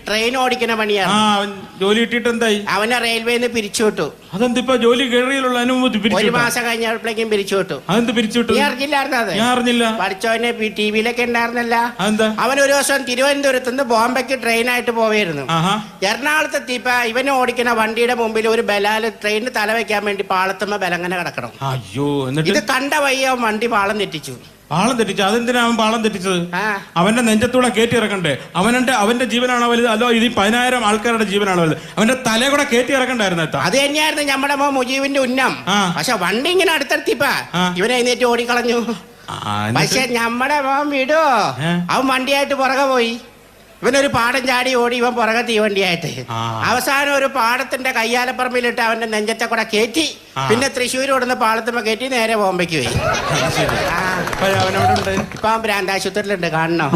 Train ഓടിക്കുന്ന പണിയാണ്. അവൻ ജോലി കിട്ടിയിട്ട് എന്തായി? അവനെ റെയിൽവേന്ന് പിരിച്ചുവിട്ടു. അതെന്തിപ്പോ ജോലി കയറിയുള്ള അനുമതി? ഒരു മാസം കഴിഞ്ഞപ്പോഴേക്കും പിരിച്ചുവിട്ടു. അതെന്ത് പിരിച്ചുവിട്ടു? നീ അറിഞ്ഞില്ലായിരുന്നു? അത് ഞാൻ അറിഞ്ഞില്ല. പഠിച്ചവനെ ടിവിയിലൊക്കെ ഉണ്ടായിരുന്നല്ല. അതെന്താ? അവൻ ഒരു ദിവസം തിരുവനന്തപുരത്ത് നിന്ന് ബോംബെക്ക് ട്രെയിനായിട്ട് പോവായിരുന്നു. എറണാകുളത്ത് എത്തിയപ്പോ ഇവനെ ഓടിക്കുന്ന വണ്ടിയുടെ മുമ്പിൽ ഒരു ബലാല് ട്രെയിനിന് തല വെക്കാൻ വേണ്ടി പാളത്തുമ്പോ ബലങ്ങനെ കിടക്കണം. അയ്യോ, എന്നിട്ട് ഇത് കണ്ട വയ്യ വണ്ടി പാളം തെറ്റിച്ചു. പാളം തെറ്റിച്ചു? അതെന്തിനാ അവൻ പാളം തെറ്റിച്ചത്? അവന്റെ നെഞ്ചത്തൂടെ കയറ്റി ഇറക്കണ്ടേ? അവന്റെ ജീവനാണോ വലുത്, അതോ ഇത് 10,000 ആൾക്കാരുടെ ജീവനാണോ വലുത്? അവന്റെ തലയെ കൂടെ കയറ്റി ഇറക്കണ്ടായിരുന്നു. അത് തന്നെയായിരുന്നു നമ്മുടെ മോ മുജീബിന്റെ ഉന്നം. പക്ഷെ വണ്ടി ഇങ്ങനെ അടുത്തെത്തിപ്പാ ഇവനെ എഴുന്നേറ്റ് ഓടിക്കളഞ്ഞു. പക്ഷെ നമ്മുടെ മോൻ വിടോ, അവൻ വണ്ടിയായിട്ട് പുറകെ പോയി. ഇവനൊരു പാടം ചാടി ഓടി, ഇവൻ പുറകെ തീവണ്ടിയായിട്ട്. അവസാനം ഒരു പാടത്തിന്റെ കയ്യാലപ്പറമ്പിലിട്ട് അവന്റെ നെഞ്ചത്തെ കൂടെ കയറ്റി. പിന്നെ തൃശ്ശൂർ ഓടുന്ന പാളത്തുമ്പോ കയറ്റി നേരെ ബോംബെക്ക് പോയി. ഇപ്പൊ അവൻ ഭ്രാന്താശുപത്രിയിലുണ്ട്, കാണണോ?